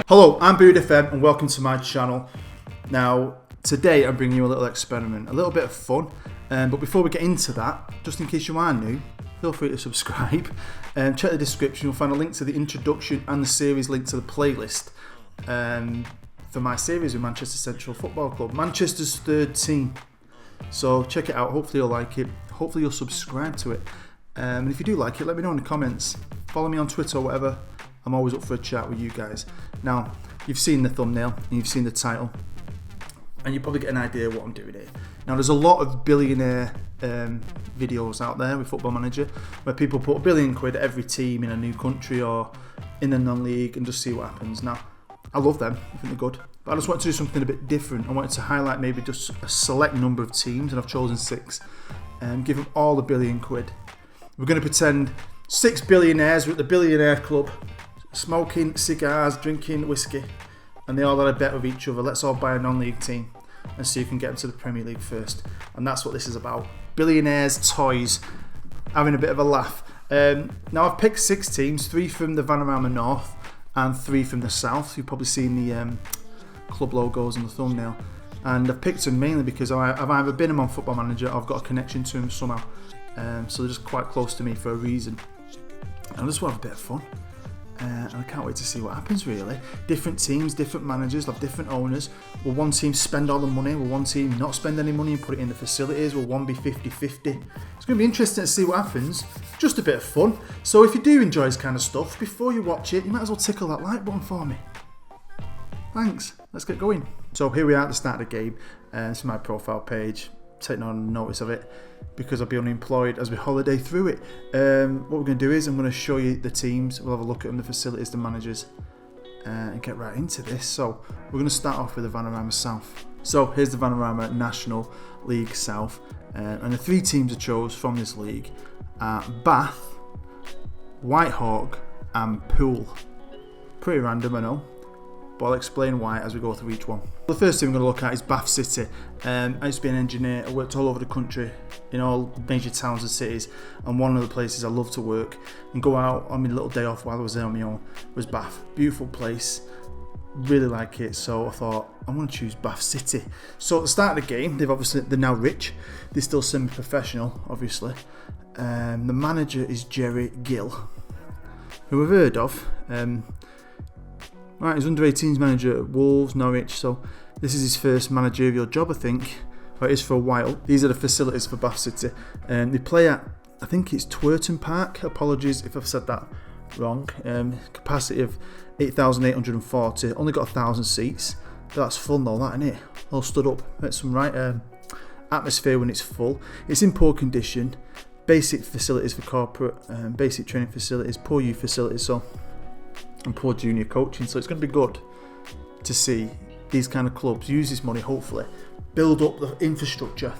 Hello, I'm Billionaire FM and welcome to my channel. Now, today I'm bringing you a little experiment, a little bit of fun. But before we get into that, just in case you are new, feel free to subscribe. Check the description, you'll find a link to the introduction and the series link to the playlist for my series with Manchester Central Football Club, Manchester's third team. So check it out, hopefully you'll like it, hopefully you'll subscribe to it. And if you do like it, let me know in the comments. Follow me on Twitter or whatever. I'm always up for a chat with you guys. Now, you've seen the thumbnail and you've seen the title, and you probably get an idea of what I'm doing here. Now, there's a lot of billionaire videos out there with Football Manager where people put £1 billion at every team in a new country or in the non-league and just see what happens. Now, I love them, I think they're good, but I just wanted to do something a bit different. I wanted to highlight maybe just a select number of teams, and I've chosen 6, and give them all £1 billion. We're going to pretend 6 billionaires are at the Billionaire Club, smoking cigars, drinking whiskey, and they all had a bet with each other. Let's all buy a non-league team and see who can get into the Premier League first. And that's what this is about. Billionaires' toys, having a bit of a laugh. Now I've picked 6 teams, 3 from the Vanarama North and 3 from the South. You've probably seen the club logos on the thumbnail. And I've picked them mainly because I've either been them on Football Manager or I've got a connection to them somehow. So they're just quite close to me for a reason. And I just want to have a bit of fun. And I can't wait to see what happens, really. Different teams, different managers, have different owners. Will one team spend all the money? Will one team not spend any money and put it in the facilities? Will one be 50-50? It's going to be interesting to see what happens. Just a bit of fun. So if you do enjoy this kind of stuff, before you watch it, you might as well tickle that like button for me. Thanks. Let's get going. So here we are at the start of the game. It's my profile page. Take no notice of it because I'll be unemployed as we holiday through it. What we're going to do is I'm going to show you the teams. We'll have a look at them, the facilities, the managers, and get right into this. So we're going to start off with the Vanarama South. So here's the Vanarama National League South, and the 3 teams I chose from this league are Bath, Whitehawk and Poole. Pretty random, I know, but I'll explain why as we go through each one. The first thing we're going to look at is Bath City. I used to be an engineer. I worked all over the country in all major towns and cities, and one of the places I love to work and go out on my little day off while I was there on my own was Bath. Beautiful place, really like it, so I thought I'm going to choose Bath City. So at the start of the game, they're now rich, they're still semi-professional obviously. The manager is Jerry Gill, who I've heard of. Right, he's under-18s manager at Wolves, Norwich, so this is his first managerial job, I think, or it is for a while. These are the facilities for Bath City. They play at, I think it's Twerton Park, apologies if I've said that wrong. Capacity of 8,840, only got 1,000 seats. But that's fun though, that, isn't it? All stood up, it's some right atmosphere when it's full. It's in poor condition, basic facilities for corporate, basic training facilities, poor youth facilities, and poor junior coaching, so it's going to be good to see these kind of clubs use this money, hopefully build up the infrastructure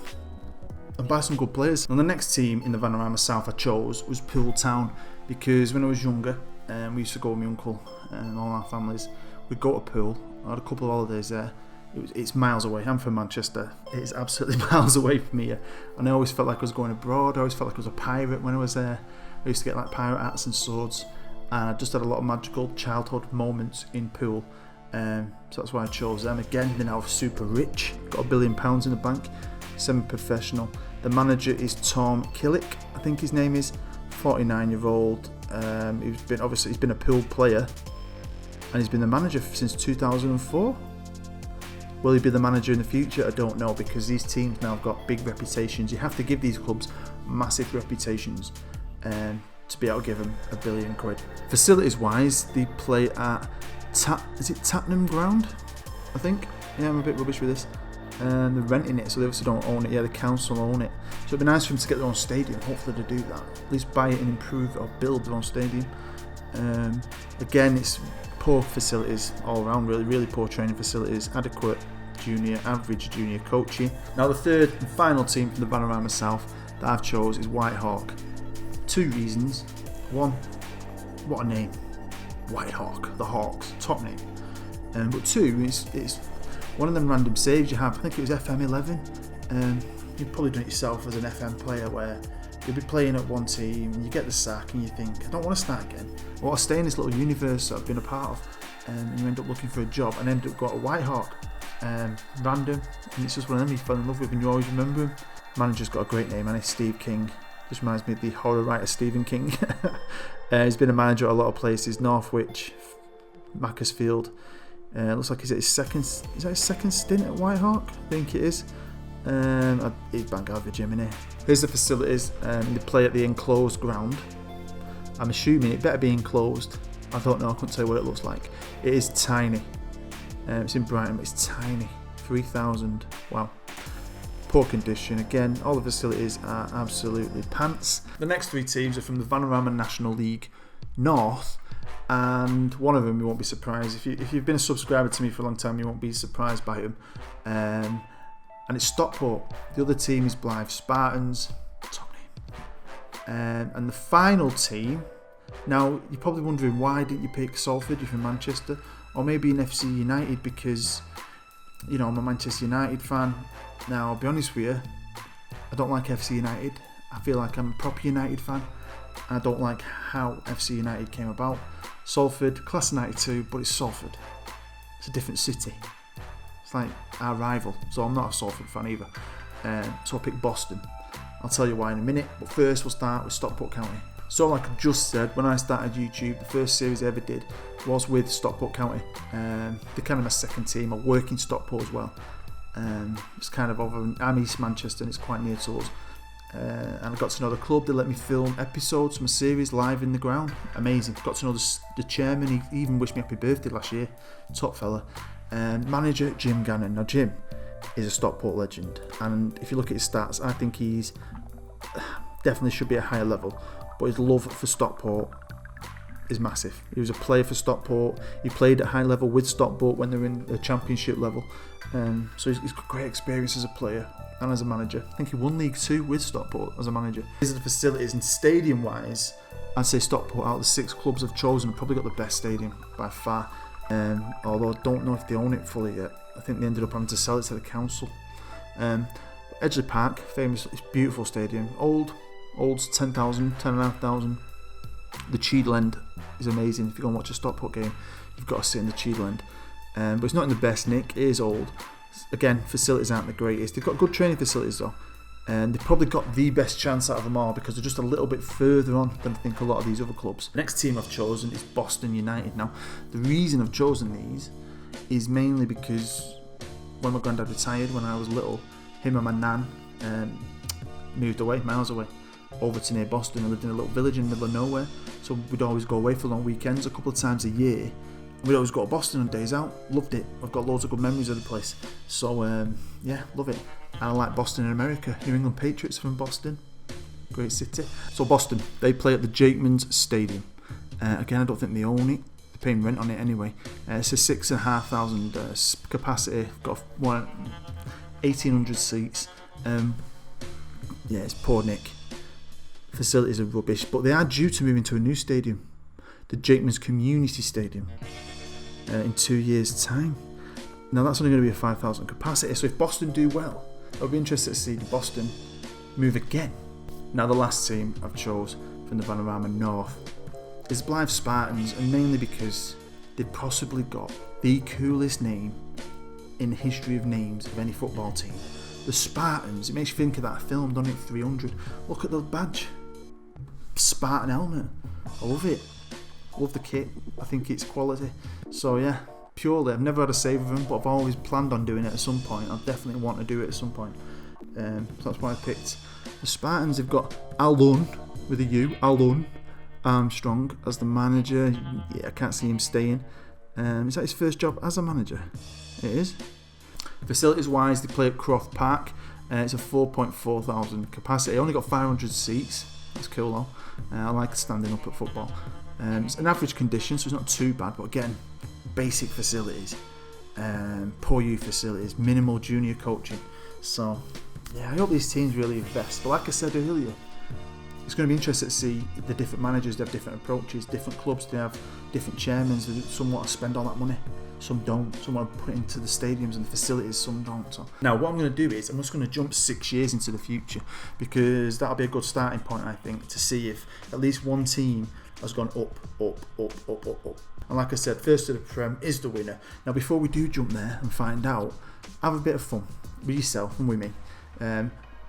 and buy some good players. And the next team in the Vanarama South I chose was Poole Town, because when I was younger we used to go with my uncle and all our families, we'd go to Poole. I had a couple of holidays there. It's miles away. I'm from Manchester. It's absolutely miles away from here, and I always felt like I was going abroad. I always felt like I was a pirate when I was there. I used to get like pirate hats and swords, and I just had a lot of magical childhood moments in Poole, so that's why I chose them. Again, they're now super rich, got £1 billion in the bank, semi-professional. The manager is Tom Killick, I think his name is, 49-year-old. He's been a Poole player, and he's been the manager since 2004. Will he be the manager in the future? I don't know, because these teams now have got big reputations. You have to give these clubs massive reputations to be able to give them £1 billion. Facilities wise, they play at Tatnam Ground, I think. Yeah, I'm a bit rubbish with this. And they're renting it, so they obviously don't own it. Yeah, the council own it. So it'd be nice for them to get their own stadium. Hopefully they do that. At least buy it and improve or build their own stadium. Again, it's poor facilities all around, really poor training facilities, adequate average junior coaching. Now the third and final team from the Vanarama South that I've chose is Whitehawk. 2 reasons. 1, what a name. Whitehawk, the Hawks, top name. But 2, it's one of them random saves you have. I think it was FM18. You've probably done it yourself as an FM player, where you'll be playing at one team and you get the sack and you think, I don't want to start again. I want to stay in this little universe that I've been a part of. and you end up looking for a job and end up got a White Hawk. Random, and it's just one of them you fell in love with and you always remember him. Manager's got a great name, and it's Steve King. Just reminds me of the horror writer Stephen King. He's been a manager at a lot of places: Northwich, Macclesfield. Looks like he's at his second stint at White Hawk? I think it is. He's bang out of the gym in here. Here's the facilities. They play at the enclosed ground. I'm assuming it better be enclosed. I don't know, I couldn't tell you what it looks like. It is tiny. It's in Brighton, but it's tiny. 3,000. Wow. Poor condition. Again, all the facilities are absolutely pants. The next three teams are from the Vanarama National League North, and one of them you won't be surprised. If you've been a subscriber to me for a long time, you won't be surprised by him. And it's Stockport. The other team is Blythe Spartans. Top name. And the final team. Now, you're probably wondering, why didn't you pick Salford? You're from Manchester. Or maybe in FC United, because, you know, I'm a Manchester United fan. Now, I'll be honest with you, I don't like FC United. I feel like I'm a proper United fan. I don't like how FC United came about. Salford, class of 92, but it's Salford. It's a different city. It's like our rival. So I'm not a Salford fan either. So I'll pick Boston. I'll tell you why in a minute. But first, we'll start with Stockport County. So like I just said, when I started YouTube, the first series I ever did was with Stockport County. They're kind of my second team. I work in Stockport as well. It's kind of over. I'm East Manchester and it's quite near to us. And I got to know the club. They let me film episodes from a series live in the ground. Amazing. Got to know the chairman. He even wished me happy birthday last year. Top fella. Manager Jim Gannon. Now Jim is a Stockport legend, and if you look at his stats, I think he's definitely should be at a higher level. But his love for Stockport is massive. He was a player for Stockport. He played at high level with Stockport when they were in the championship level. So he's got great experience as a player and as a manager. I think he won League 2 with Stockport as a manager. These are the facilities, and stadium wise, I'd say Stockport, out of the 6 clubs I've chosen, have probably got the best stadium by far. Although I don't know if they own it fully yet. I think they ended up having to sell it to the council. Edgeley Park, famous, it's a beautiful stadium. Old's 10,000, 10,500. The Cheadle End is amazing. If you go and watch a Stockport game, you've got to sit in the Cheadle End. But it's not in the best nick. It is old. Again, facilities aren't the greatest. They've got good training facilities though, and they've probably got the best chance out of them all because they're just a little bit further on than I think a lot of these other clubs. The next team I've chosen is Boston United. Now, the reason I've chosen these is mainly because when my granddad retired when I was little, him and my nan moved away, miles away, over to near Boston. I lived in a little village in the middle of nowhere, so we'd always go away for long weekends a couple of times a year. We'd always go to Boston on days out. Loved it. I've got loads of good memories of the place. So yeah, love it. And I like Boston in America. New England Patriots from Boston. Great city. So Boston, they play at the Jakeman's Stadium. Again, I don't think they own it. They're paying rent on it anyway. It's a 6,500 capacity. Got 1,800 seats. Yeah, it's poor nick. Facilities are rubbish, but they are due to move into a new stadium, the Jakeman's Community Stadium, in 2 years' time. Now that's only going to be a 5,000 capacity, so if Boston do well, I'll be interested to see Boston move again. Now the last team I've chose from the Vanarama North is Blythe Spartans, and mainly because they've possibly got the coolest name in the history of names of any football team. The Spartans, it makes you think of that film, doesn't it, 300. Look at the badge. Spartan helmet. I love it. Love the kit. I think it's quality. So yeah, purely, I've never had a save of them, but I've always planned on doing it at some point. I definitely want to do it at some point. So that's why I picked the Spartans. They've got Alun with a U, Alun Armstrong as the manager. Yeah, I can't see him staying. Is that his first job as a manager? It is. Facilities wise, they play at Croft Park. It's a 4,400 capacity. Only got 500 seats. That's cool though. I like standing up at football. It's an average condition, so it's not too bad. But again, basic facilities, poor youth facilities, minimal junior coaching. So yeah, I hope these teams really invest. But like I said earlier, it's going to be interesting to see the different managers. They have different approaches. Different clubs, they have different chairmen. Some want to spend all that money, some don't. Some want to put it into the stadiums and the facilities, some don't. So now what I'm going to do is I'm just going to jump 6 years into the future, because that'll be a good starting point, I think, to see if at least one team has gone up. And like I said, first to the Prem is the winner. Now before we do jump there and find out, have a bit of fun with yourself and with me.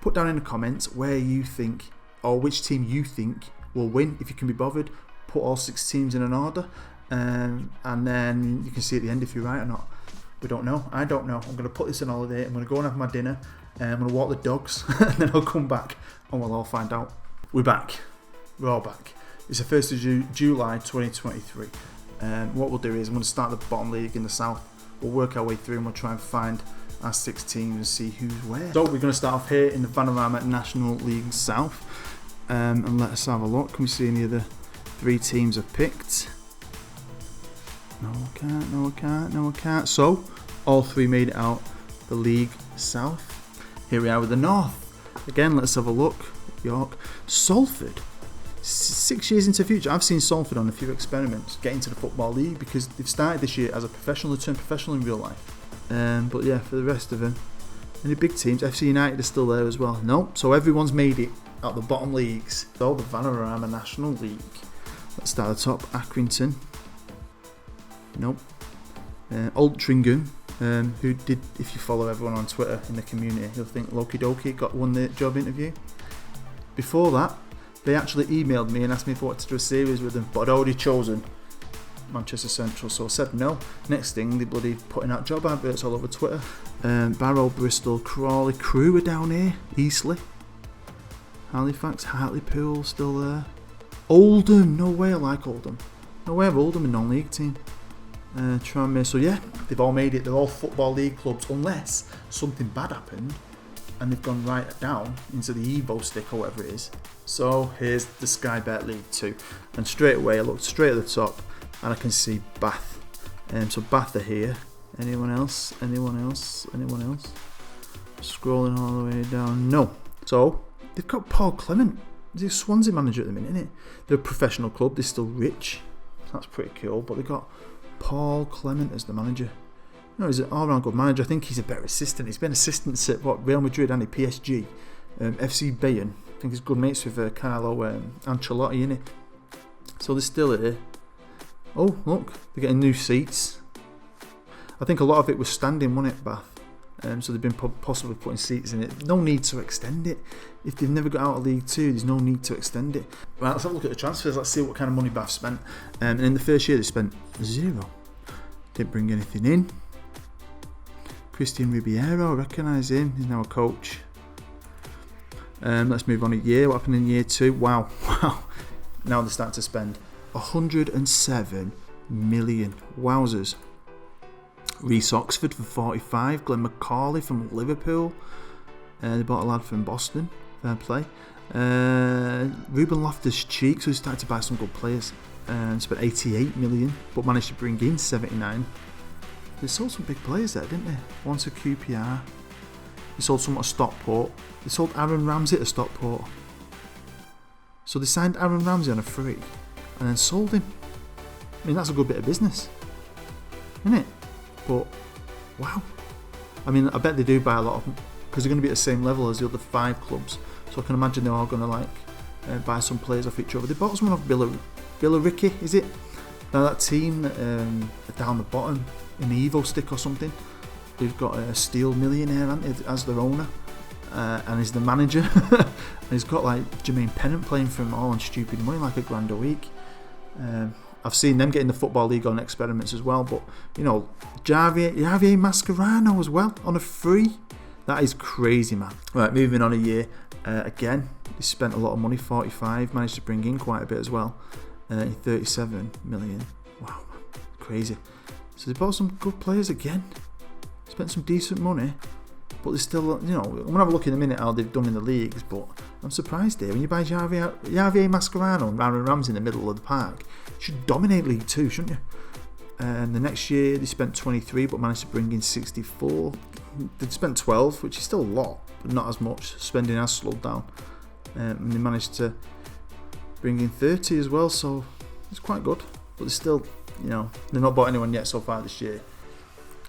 Put down in the comments where you think, or which team you think will win. If you can be bothered, put all 6 teams in an order, and then you can see at the end if you're right or not. We don't know. I don't know. I'm going to put this on holiday. I'm going to go and have my dinner. I'm going to walk the dogs, and then I'll come back and we'll all find out. We're back. We're all back. It's the 1st of July 2023. What we'll do is I'm going to start the bottom league in the south. We'll work our way through and we'll try and find our 6 teams and see who's where. So we're going to start off here in the Vanarama National League South, and let us have a look. Can we see any of the 3 teams I've picked? No, I can't. So all 3 made it out the League South. Here we are with the North. Again, let's have a look. York, Salford. 6 years into the future. I've seen Salford on a few experiments get into the Football League because they've started this year as a professional, they turned professional in real life. But yeah, for the rest of them, any big teams, FC United is still there as well. Nope, so everyone's made it out the bottom leagues. So the Vanarama National League. Let's start at the top. Accrington. Nope. Altrincham, who did, if you follow everyone on Twitter in the community, you'll think Loki Doki won the job interview. Before that, they actually emailed me and asked me if I wanted to do a series with them, but I'd already chosen Manchester Central, so I said no. Next thing, they bloody putting out job adverts all over Twitter. Barrow, Bristol, Crawley, Crewe are down here, Eastleigh, Halifax, Hartlepool still there. Oldham, no way I like Oldham. No way I have Oldham in non-league team. Tranmere, so yeah, they've all made it. They're all Football League clubs, unless something bad happened and they've gone right down into the Evo stick or whatever it is. So here's the Sky Bet League 2, and straight away I looked straight at the top and I can see Bath. So Bath are here. Anyone else? Scrolling all the way down. No. So they've got Paul Clement. He's a Swansea manager at the minute, isn't it? They're a professional club. They're still rich. That's pretty cool. But they've got Paul Clement as the manager. No, he's an all-round good manager. I think he's a better assistant. He's been assistant at Real Madrid and PSG, FC Bayern. I think he's good mates with Carlo Ancelotti, innit? So they're still here. Oh, look, they're getting new seats. I think a lot of it was standing, wasn't it, Bath? So they've been possibly putting seats in it. No need to extend it. If they've never got out of League 2, there's no need to extend it. Right, let's have a look at the transfers. Let's see what kind of money Bath spent. And in the first year, they spent 0. Didn't bring anything in. Christian Ribeiro, I recognise him. He's now a coach. Let's move on a year. What happened in year 2? Wow. Now they're starting to spend 107 million. Wowzers. Reece Oxford for 45. Glenn McCauley from Liverpool. They bought a lad from Boston. Fair play. Ruben Loftus-Cheek, so he started to buy some good players. And spent 88 million, but managed to bring in 79. They sold some big players there, didn't they? One to QPR. They sold some at Stockport. They sold Aaron Ramsey to Stockport. So they signed Aaron Ramsey on a free and then sold him. I mean, that's a good bit of business, isn't it? But, wow. I mean, I bet they do buy a lot of them because they're going to be at the same level as the other 5 clubs. So I can imagine they're all going to buy some players off each other. They bought someone off Billericay, is it? Now that team down the bottom in the Evo stick or something, they've got a Steel Billionaire as their owner, and he's the manager. And he's got like Jermaine Pennant playing for him all on stupid money, like £1,000 a week. I've seen them getting the Football League on experiments as well, but you know, Javier Mascherano as well on a free. That is crazy, man. Right, moving on a year. Again, they spent a lot of money, 45, managed to bring in quite a bit as well. 37 million. Wow, man. Crazy. So they bought some good players again. Spent some decent money, but they're still, you know, I'm going to have a look in a minute how they've done in the leagues, but I'm surprised here. When you buy Javier Mascherano and Aaron Ramsey in the middle of the park, you should dominate League 2, shouldn't you? And the next year they spent 23, but managed to bring in 64. They spent 12, which is still a lot, but not as much. Spending has slowed down. And they managed to bring in 30 as well, so it's quite good. But they're still, you know, they've not bought anyone yet so far this year.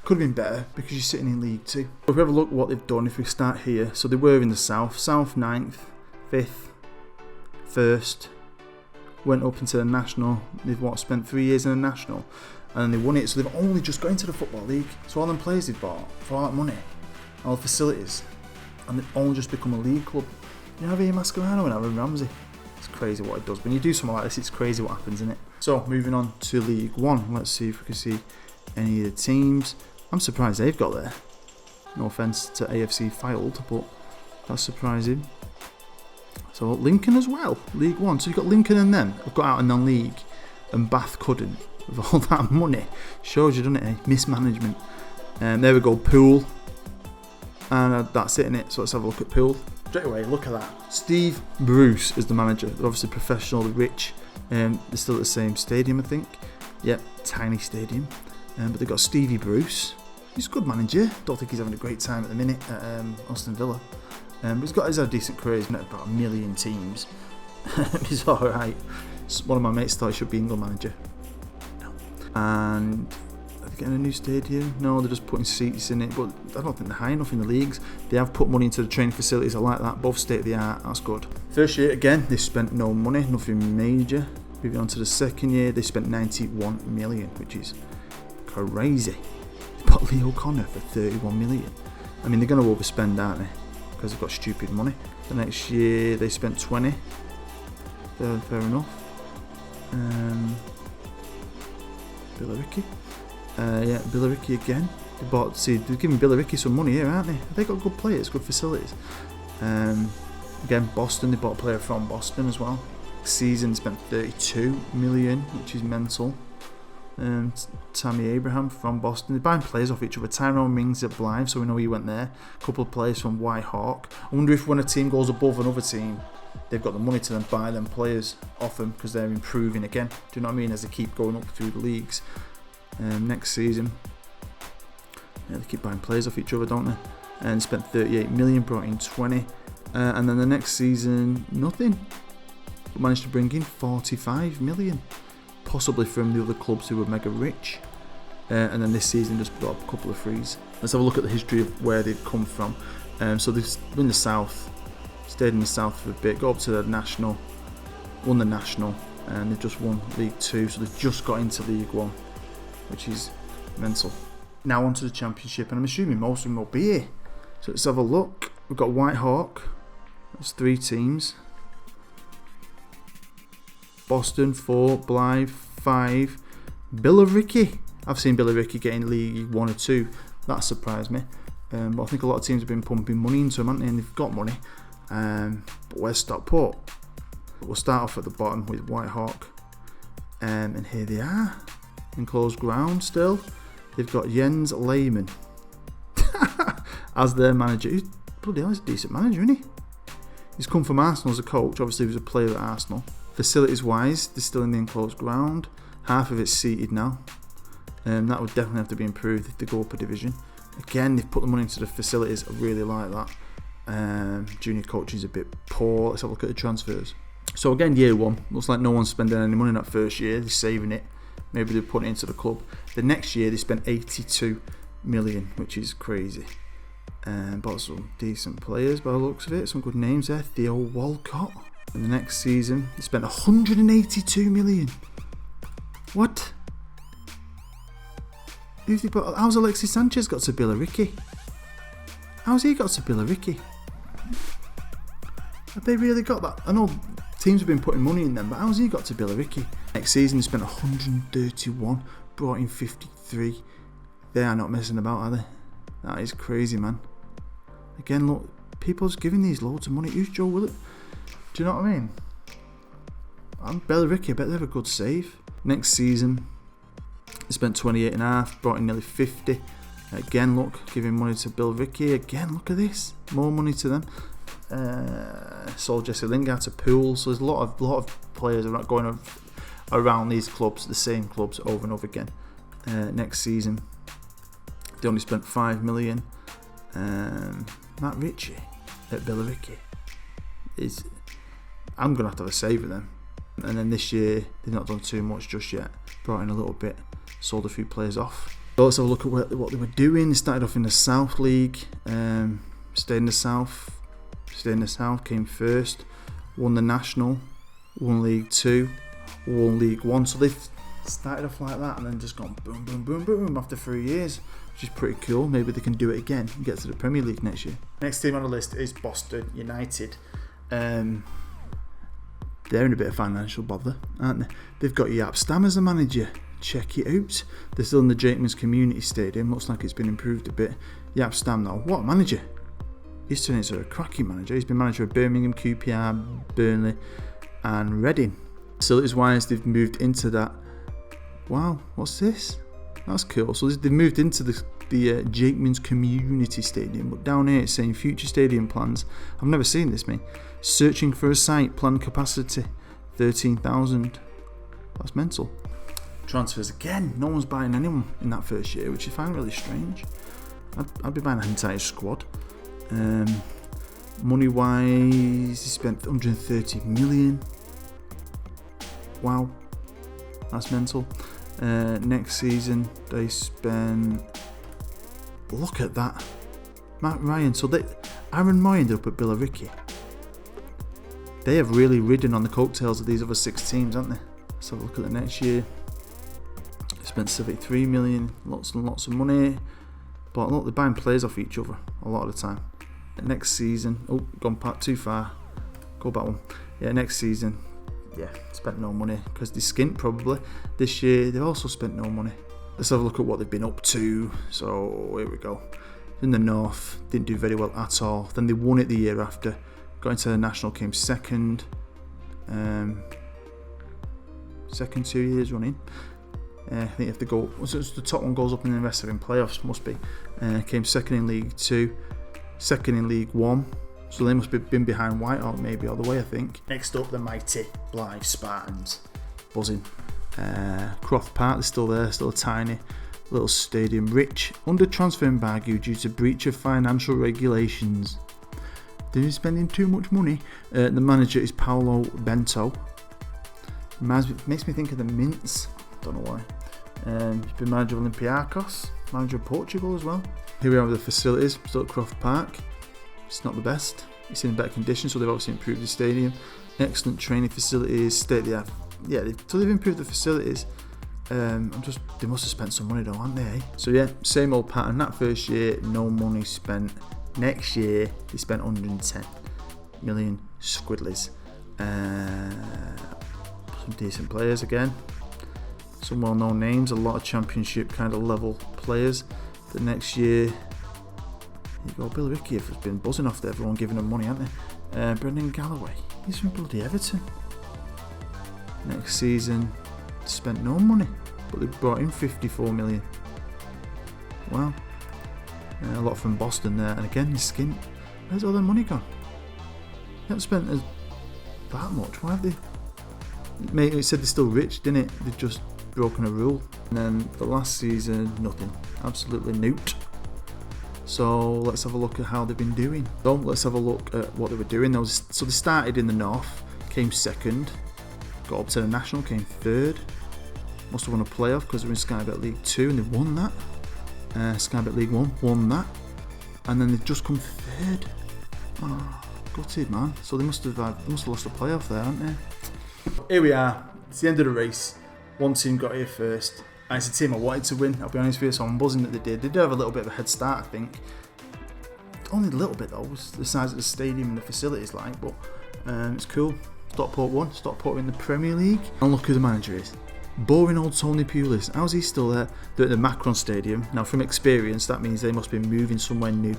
Could have been better because you're sitting in League 2. If we have a look at what they've done, if we start here, so they were in the South 9th, 5th, 1st, went up into the national. They've spent 3 years in the national, and they won it. So they've only just got into the Football League. So all them players they've bought for all that money, all the facilities, and they've only just become a league club. You know, Javier Mascherano and Aaron Ramsey. It's crazy what it does. When you do something like this, it's crazy what happens, isn't it? So moving on to League One. Let's see if we can see any of the teams. I'm surprised they've got there. No offence to AFC Fylde, but that's surprising. So Lincoln as well, League One. So you've got Lincoln and them have got out in non-league, and Bath couldn't with all that money. Shows you, doesn't it? Eh? Mismanagement. There we go, Poole. And that's it, innit? So let's have a look at Poole. Straight away, look at that. Steve Bruce is the manager. They're obviously professional, they're rich. They're still at the same stadium, I think. Yep, tiny stadium. But they've got Stevie Bruce. He's a good manager. Don't think he's having a great time at the minute at Aston Villa. But he's had a decent career. He's met about 1 million teams. He's alright. One of my mates thought he should be England manager. No. And are they getting a new stadium? No, they're just putting seats in it. But I don't think they're high enough in the leagues. They have put money into the training facilities. I like that. Both state of the art. That's good. First year, again, they spent no money. Nothing major. Moving on to the second year, they spent 91 million, which is crazy. They bought Leo Connor for 31 million. I mean, they're going to overspend, aren't they? Because they've got stupid money. The next year they spent 20. Fair enough. Billericay. Yeah, Billericay again. They're giving Billericay some money here, aren't they? They got good players, good facilities. Again, Boston. They bought a player from Boston as well. Season spent 32 million, which is mental. Tammy Abraham from Boston. They're buying players off each other. Tyrone Mings at Blythe, so we know he went there. A couple of players from White Hawk. I wonder if when a team goes above another team, they've got the money to then buy them players off them because they're improving again. Do you know what I mean? As they keep going up through the leagues. Next season, yeah, they keep buying players off each other, don't they? And spent 38 million, brought in 20. And then the next season, nothing. But managed to bring in 45 million. Possibly from the other clubs who were mega rich. And then this season just brought up a couple of frees. Let's have a look at the history of where they've come from. So they've been in the south, stayed in the south for a bit, got up to the national, won the national, and they've just won League 2, so they've just got into League 1, which is mental. Now onto the Championship, and I'm assuming most of them will be here. So let's have a look. We've got White Hawk, that's 3 teams. Boston 4, Blythe 5, Billericay. I've seen Billericay getting League 1 or 2. That surprised me. But I think a lot of teams have been pumping money into them, haven't they? And they've got money. But where's Stockport? We'll start off at the bottom with White Hawk. And here they are. Enclosed ground still. They've got Jens Lehmann as their manager. Bloody hell, he's a decent manager, isn't he? He's come from Arsenal as a coach. Obviously, he was a player at Arsenal. Facilities wise, they're still in the enclosed ground. Half of it's seated now. That would definitely have to be improved if they go up a division. Again, they've put the money into the facilities. I really like that. Junior coaching is a bit poor. Let's have a look at the transfers. So again, year 1. Looks like no one's spending any money in that first year. They're saving it. Maybe they're putting it into the club. The next year, they spent 82 million, which is crazy. Bought some decent players by the looks of it. Some good names there. Theo Walcott. And the next season, they spent 182 million. What? How's Alexis Sanchez got to Billericay? How's he got to Billericay? Have they really got that? I know teams have been putting money in them, but how's he got to Billericay? Next season, they spent 131, brought in 53. They are not messing about, are they? That is crazy, man. Again, look, people's giving these loads of money. Who's Joe Willett? Do you know what I mean? I'm Billericay, I bet they have a good save. Next season, they spent 28.5, brought in nearly 50. Again, look, giving money to Billericay. Again, look at this, more money to them. Sold Jesse Lingard to Poole. So there's a lot of players are going around these clubs, the same clubs over and over again. Next season, they only spent 5 million. Matt Ritchie at Billericay is. I'm going to have a save with them. And then this year, they've not done too much just yet. Brought in a little bit, sold a few players off. So let's have a look at what they were doing. They started off in the South League, stayed in the South, came first, won the National, won League 2, won League One. So they've started off like that and then just gone boom, boom, boom, boom after 3 years, which is pretty cool. Maybe they can do it again and get to the Premier League next year. Next team on the list is Boston United. They're in a bit of financial bother, aren't they? They've got Jaap Stam as a manager. Check it out. They're still in the Jakeman's Community Stadium. Looks like it's been improved a bit. Jaap Stam now, what a manager. He's turned into a cracking manager. He's been manager of Birmingham, QPR, Burnley and Reading. Facilities wise, they've moved into that. Wow, what's this? That's cool. So they've moved into the Jakeman's Community Stadium, but down here it's saying future stadium plans. I've never seen this, mate. Searching for a site, planned capacity 13,000. That's mental. Transfers again. No one's buying anyone in that first year, which I find really strange. I'd be buying an entire squad. Money wise, he spent 130 million. Wow, that's mental. Next season they spent, look at that, Matt Ryan. So Aaron Moy ended up at Billionaire. They have really ridden on the coattails of these other 6 teams, haven't they? Let's have a look at the next year. They spent 73 million, lots and lots of money. But look, they're buying players off each other a lot of the time. Next season, gone back too far. Go back one. Yeah, next season, spent no money because they skint probably. This year, they've also spent no money. Let's have a look at what they've been up to. So here we go. In the North, didn't do very well at all. Then they won it the year after. Got into the National, came second. Second 2 years running. I think if they go, so the top one goes up and the rest are in playoffs, must be. Came second in League 2, second in League 1. So they must have been behind Whitehall maybe all the way, I think. Next up, the mighty Blythe Spartans. Buzzing. Croft Park, they're still there, still a tiny little stadium. Rich, under transfer embargo due to breach of financial regulations. They're spending too much money. The manager is Paulo Bento. Makes me think of the Mints. Don't know why. He's been manager of Olympiacos, manager of Portugal as well. Here we are with the facilities, still at Croft Park. It's not the best. It's in better condition, so they've obviously improved the stadium. Excellent training facilities, state-of-the-art. Yeah, they've improved the facilities. They must have spent some money though, haven't they? So yeah, same old pattern. That first year, no money spent. Next year, they spent 110 million squidlies. Some decent players again. Some well-known names, a lot of championship kind of level players. The next year, you go, Bill Ricky has been buzzing off everyone giving him money, haven't they? Brendan Galloway, he's from bloody Everton. Next season, spent no money, but they brought in 54 million. Wow. A lot from Boston there, and again, the skin. Where's all their money gone? They haven't spent that much. Why have they? Mate, it said they're still rich, didn't it? They've just broken a rule. And then the last season, nothing. Absolutely newt. So let's have a look at how they've been doing. So let's have a look at what they were doing. So they started in the North, came second, got up to the National, came third. Must have won a playoff because they were in Sky Bet League 2 and they won that. Sky Bet League 1 won that. And then they've just come third. Oh, gutted, man. So they must have lost a playoff there, haven't they? Here we are. It's the end of the race. One team got here first. And it's a team I wanted to win, I'll be honest with you, so I'm buzzing that they did. They did have a little bit of a head start, I think. Only a little bit though, was the size of the stadium and the facilities like, but it's cool. Stockport won, Stockport in the Premier League. And look who the manager is. Boring old Tony Pulis. How's he still there? They're at the Macron Stadium. Now from experience, that means they must be moving somewhere new.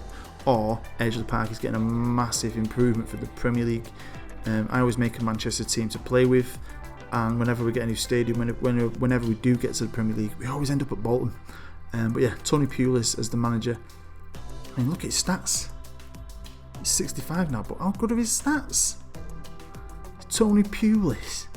Or Edge of the Park is getting a massive improvement for the Premier League. I always make a Manchester team to play with. And whenever we get a new stadium, whenever we do get to the Premier League, we always end up at Bolton. But yeah, Tony Pulis as the manager. I mean, look at his stats. He's 65 now, but how good are his stats? Tony Pulis.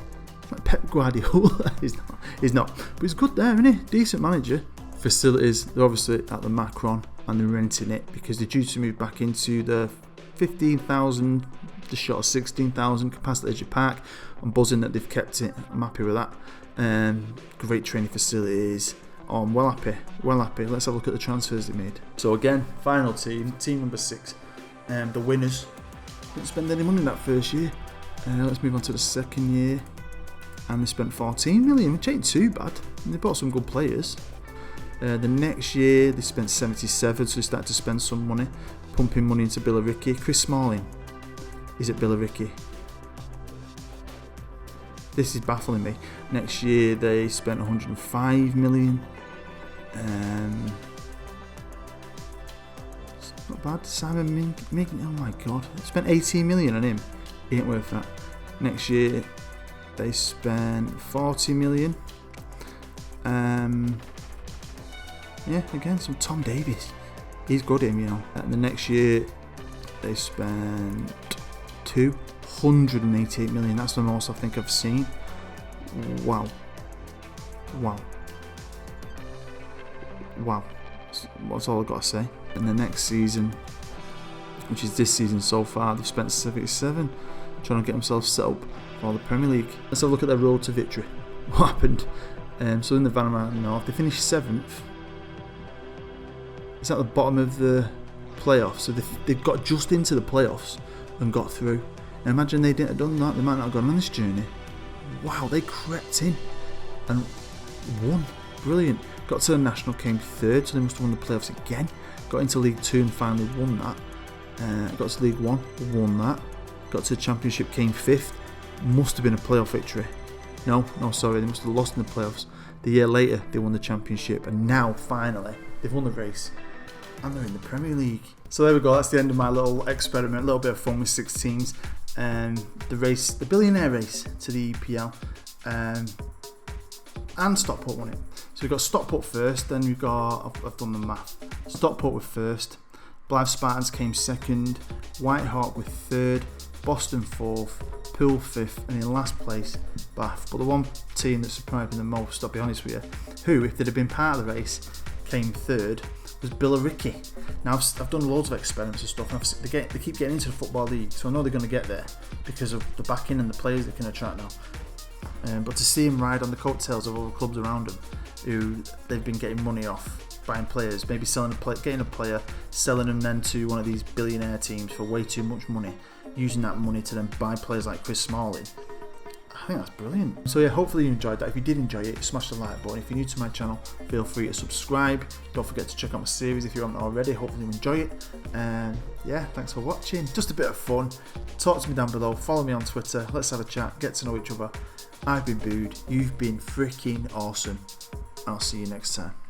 Like Pep Guardiola. He's not. But he's good there, isn't he? Decent manager. Facilities, they're obviously at the Macron and they're renting it because they're due to move back into the 15,000, the shot of 16,000 capacity Edge of Park. I'm buzzing that they've kept it. I'm happy with that. Great training facilities. Oh, I'm well happy. Let's have a look at the transfers they made. So again, final team number 6. The winners didn't spend any money that first year. Let's move on to the second year. and they spent 14 million, which ain't too bad. And they bought some good players. The next year they spent 77, so they started to spend some money, pumping money into Billionaire. Chris Smalling is at Billionaire. This is baffling me. Next year they spent 105 million. It's not bad. Simon Ming, oh my god, they spent 18 million on him. He ain't worth that. Next year they spent 40 million. Yeah, again, some Tom Davies. He's good, him, you know. And the next year they spent 288 million. That's the most I think I've seen. Wow. That's all I've got to say. And the next season, which is this season so far, they've spent 77, trying to get themselves set up for the Premier League. Let's have a look at their road to victory. What happened? So in the Vandermeer North, they finished 7th. It's at the bottom of the playoffs, so they got just into the playoffs and got through. Now imagine they didn't have done that, they might not have gone on this journey. Wow, they crept in and won. Brilliant. Got to the National, came 3rd, so they must have won the playoffs again. Got into League 2 and finally won that. Got to League 1, won that. Got to the Championship, came 5th. Must have been a playoff victory. No, sorry, they must have lost in the playoffs. The year later, they won the Championship, and now, finally, they've won the race. And they're in the Premier League. So there we go, that's the end of my little experiment, a little bit of fun with 6 teams. The Billionaire race to the EPL. And Stockport won it. So we've got Stockport first, then we've got, I've done the math. Stockport were first, Blythe Spartans came 2nd, Whitehawk were 3rd, Boston 4th, Poole 5th, and in last place, Bath. But the one team that surprised me the most, I'll be honest with you, who, if they'd have been part of the race, came 3rd, was Billionaire. Now I've done loads of experiments and stuff, and they keep getting into the Football League, so I know they're going to get there because of the backing and the players they can attract now. But to see them ride on the coattails of other clubs around them, who they've been getting money off, buying players, maybe getting a player, selling them then to one of these billionaire teams for way too much money, using that money to then buy players like Chris Smalling. I think that's brilliant. So yeah, hopefully you enjoyed that. If you did enjoy it, smash the like button. If you're new to my channel, feel free to subscribe. Don't forget to check out my series if you haven't already. Hopefully you enjoy it. And yeah, thanks for watching. Just a bit of fun. Talk to me down below. Follow me on Twitter. Let's have a chat. Get to know each other. I've been Booed. You've been freaking awesome. I'll see you next time.